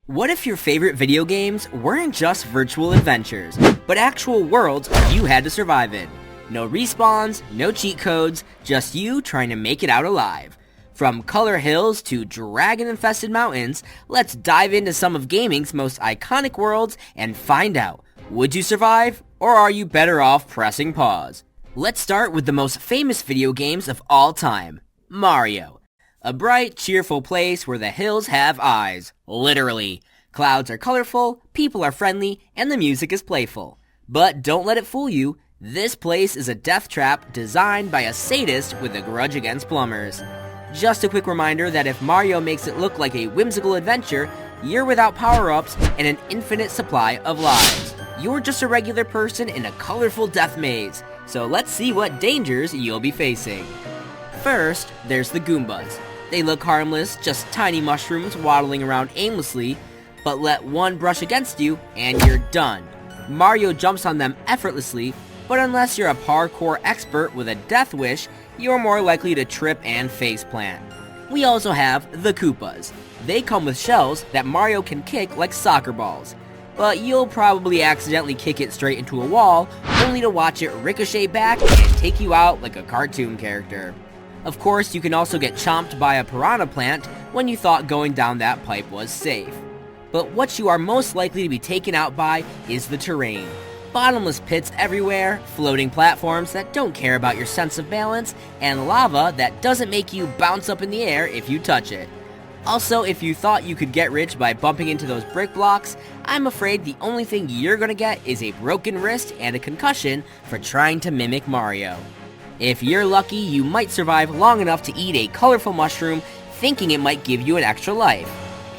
What if your favorite video games weren't just virtual adventures, but actual worlds you had to survive in? No respawns, no cheat codes, just you trying to make it out alive. From color hills to dragon-infested mountains, let's dive into some of gaming's most iconic worlds and find out, would you survive, or are you better off pressing pause? Let's start with the most famous video games of all time, Mario. A bright, cheerful place where the hills have eyes. Literally. Clouds are colorful, people are friendly, and the music is playful. But don't let it fool you. This place is a death trap designed by a sadist with a grudge against plumbers. Just a quick reminder that if Mario makes it look like a whimsical adventure, you're without power-ups and an infinite supply of lives. You're just a regular person in a colorful death maze. So let's see what dangers you'll be facing. First, there's the Goombas. They look harmless, just tiny mushrooms waddling around aimlessly, but let one brush against you and you're done. Mario jumps on them effortlessly, but unless you're a parkour expert with a death wish, you're more likely to trip and faceplant. We also have the Koopas. They come with shells that Mario can kick like soccer balls, but you'll probably accidentally kick it straight into a wall, only to watch it ricochet back and take you out like a cartoon character. Of course, you can also get chomped by a piranha plant when you thought going down that pipe was safe. But what you are most likely to be taken out by is the terrain. Bottomless pits everywhere, floating platforms that don't care about your sense of balance, and lava that doesn't make you bounce up in the air if you touch it. Also, if you thought you could get rich by bumping into those brick blocks, I'm afraid the only thing you're gonna get is a broken wrist and a concussion for trying to mimic Mario. If you're lucky, you might survive long enough to eat a colorful mushroom, thinking it might give you an extra life.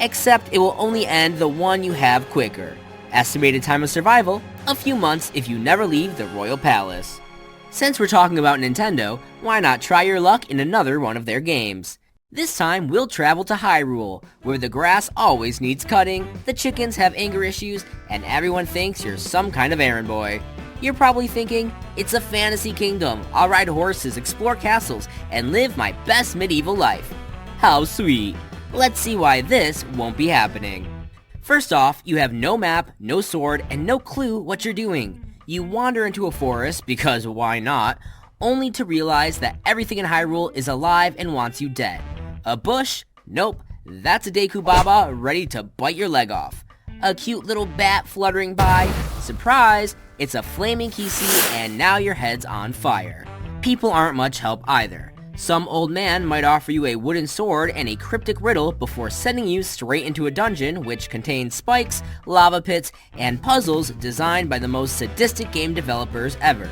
Except it will only end the one you have quicker. Estimated time of survival, a few months if you never leave the Royal Palace. Since we're talking about Nintendo, why not try your luck in another one of their games? This time, we'll travel to Hyrule, where the grass always needs cutting, the chickens have anger issues, and everyone thinks you're some kind of errand boy. You're probably thinking, it's a fantasy kingdom, I'll ride horses, explore castles, and live my best medieval life. How sweet. Let's see why this won't be happening. First off, you have no map, no sword, and no clue what you're doing. You wander into a forest, because why not, only to realize that everything in Hyrule is alive and wants you dead. A bush? Nope, that's a Deku Baba ready to bite your leg off. A cute little bat fluttering by? Surprise! It's a flaming Kisi, and now your head's on fire. People aren't much help either. Some old man might offer you a wooden sword and a cryptic riddle before sending you straight into a dungeon which contains spikes, lava pits, and puzzles designed by the most sadistic game developers ever.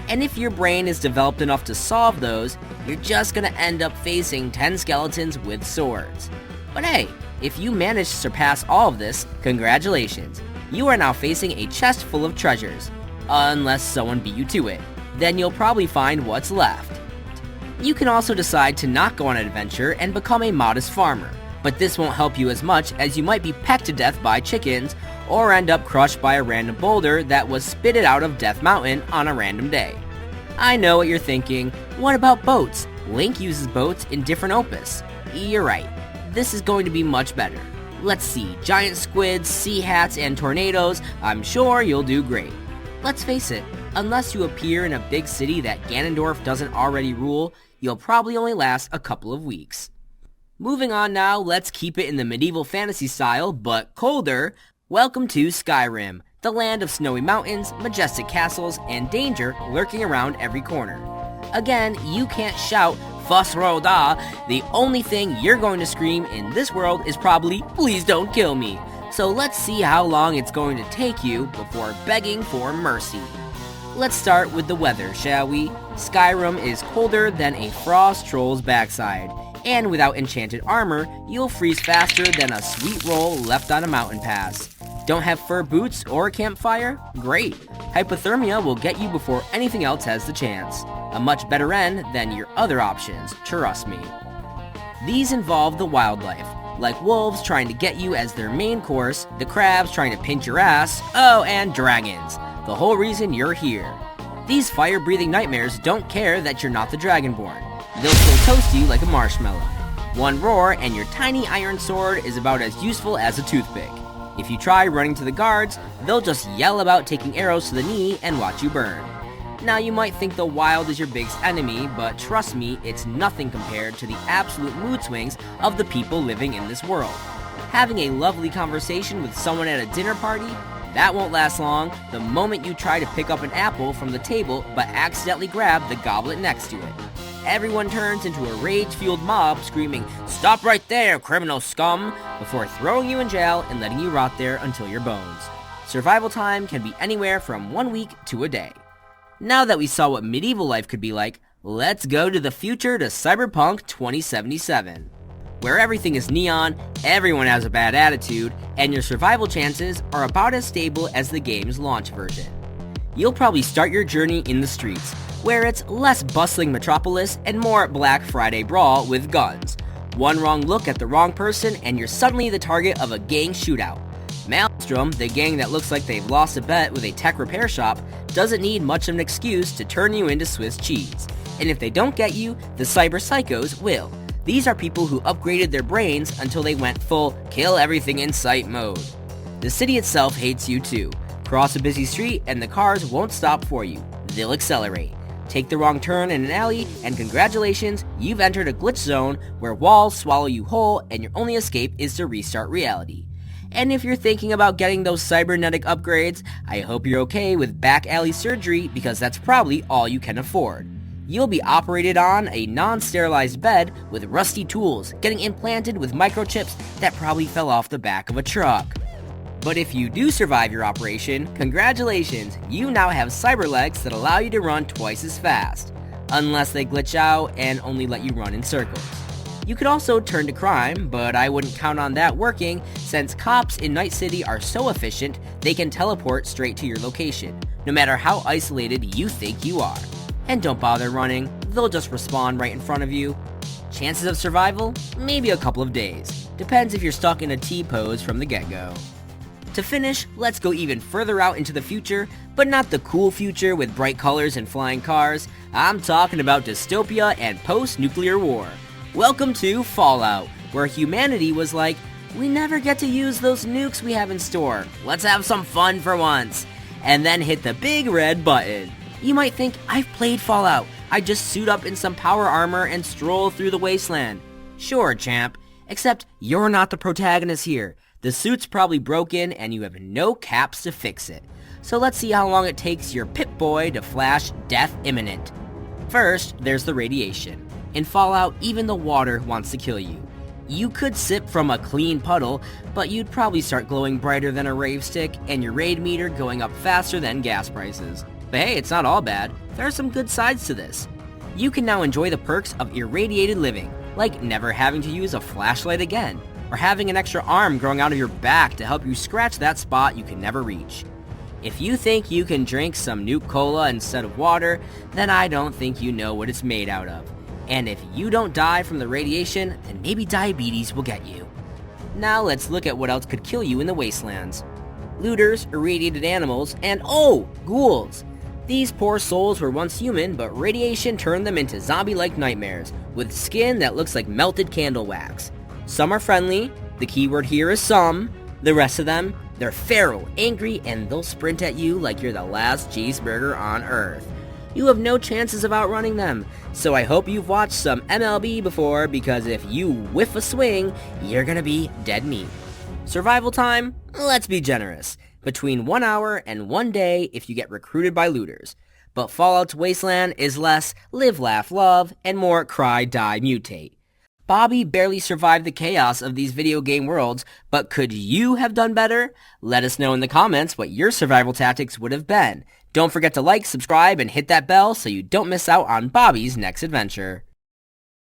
And if your brain is developed enough to solve those, you're just gonna end up facing 10 skeletons with swords. But hey, if you manage to surpass all of this, congratulations. You are now facing a chest full of treasures. Unless someone beat you to it. Then you'll probably find what's left. You can also decide to not go on an adventure and become a modest farmer, but this won't help you as much as you might be pecked to death by chickens or end up crushed by a random boulder that was spitted out of Death Mountain on a random day. I know what you're thinking, what about boats? Link uses boats in different opus. You're right, this is going to be much better. Let's see, giant squids, sea hats, and tornadoes, I'm sure you'll do great. Let's face it, unless you appear in a big city that Ganondorf doesn't already rule, you'll probably only last a couple of weeks. Moving on now, let's keep it in the medieval fantasy style, but colder. Welcome to Skyrim, the land of snowy mountains, majestic castles, and danger lurking around every corner. Again, you can't shout, Fuss Roda. The only thing you're going to scream in this world is probably, please don't kill me. So let's see how long it's going to take you before begging for mercy. Let's start with the weather, shall we? Skyrim is colder than a frost troll's backside, and without enchanted armor, you'll freeze faster than a sweet roll left on a mountain pass. Don't have fur boots or a campfire? Great! Hypothermia will get you before anything else has the chance. A much better end than your other options, trust me. These involve the wildlife, like wolves trying to get you as their main course, the crabs trying to pinch your ass, oh, and dragons, the whole reason you're here. These fire-breathing nightmares don't care that you're not the Dragonborn. They'll still toast you like a marshmallow. One roar and your tiny iron sword is about as useful as a toothpick. If you try running to the guards, they'll just yell about taking arrows to the knee and watch you burn. Now you might think the wild is your biggest enemy, but trust me, it's nothing compared to the absolute mood swings of the people living in this world. Having a lovely conversation with someone at a dinner party? That won't last long the moment you try to pick up an apple from the table but accidentally grab the goblet next to it. Everyone turns into a rage-fueled mob screaming, "Stop right there, criminal scum!" before throwing you in jail and letting you rot there until your bones. Survival time can be anywhere from 1 week to a day. Now that we saw what medieval life could be like, let's go to the future to Cyberpunk 2077. Where everything is neon, everyone has a bad attitude, and your survival chances are about as stable as the game's launch version. You'll probably start your journey in the streets, where it's less bustling metropolis and more Black Friday brawl with guns. One wrong look at the wrong person and you're suddenly the target of a gang shootout. Maelstrom, the gang that looks like they've lost a bet with a tech repair shop, doesn't need much of an excuse to turn you into Swiss cheese. And if they don't get you, the cyber psychos will. These are people who upgraded their brains until they went full kill everything in sight mode. The city itself hates you too. Cross a busy street and the cars won't stop for you. They'll accelerate. Take the wrong turn in an alley and congratulations, you've entered a glitch zone where walls swallow you whole and your only escape is to restart reality. And if you're thinking about getting those cybernetic upgrades, I hope you're okay with back alley surgery because that's probably all you can afford. You'll be operated on a non-sterilized bed with rusty tools, getting implanted with microchips that probably fell off the back of a truck. But if you do survive your operation, congratulations, you now have cyber legs that allow you to run twice as fast, unless they glitch out and only let you run in circles. You could also turn to crime, but I wouldn't count on that working since cops in Night City are so efficient they can teleport straight to your location, no matter how isolated you think you are. And don't bother running, they'll just respawn right in front of you. Chances of survival? Maybe a couple of days. Depends if you're stuck in a T-pose from the get-go. To finish, let's go even further out into the future, but not the cool future with bright colors and flying cars. I'm talking about dystopia and post-nuclear war. Welcome to Fallout, where humanity was like, we never get to use those nukes we have in store. Let's have some fun for once. And then hit the big red button. You might think, I've played Fallout. I just suit up in some power armor and stroll through the wasteland. Sure, champ. Except you're not the protagonist here. The suit's probably broken and you have no caps to fix it. So let's see how long it takes your Pip-Boy to flash death imminent. First, there's the radiation. In Fallout, even the water wants to kill you. You could sip from a clean puddle, but you'd probably start glowing brighter than a rave stick and your raid meter going up faster than gas prices. But hey, it's not all bad. There are some good sides to this. You can now enjoy the perks of irradiated living, like never having to use a flashlight again, or having an extra arm growing out of your back to help you scratch that spot you can never reach. If you think you can drink some Nuke Cola instead of water, then I don't think you know what it's made out of. And if you don't die from the radiation, then maybe diabetes will get you. Now let's look at what else could kill you in the wastelands. Looters, irradiated animals, and ghouls. These poor souls were once human, but radiation turned them into zombie-like nightmares, with skin that looks like melted candle wax. Some are friendly, the keyword here is some. The rest of them, they're feral, angry, and they'll sprint at you like you're the last cheeseburger on Earth. You have no chances of outrunning them, so I hope you've watched some MLB before, because if you whiff a swing, you're gonna be dead meat. Survival time? Let's be generous. Between 1 hour and 1 day if you get recruited by looters. But Fallout's Wasteland is less live, laugh, love, and more cry, die, mutate. Bobby barely survived the chaos of these video game worlds, but could you have done better? Let us know in the comments what your survival tactics would have been. Don't forget to like, subscribe, and hit that bell so you don't miss out on Bobby's next adventure.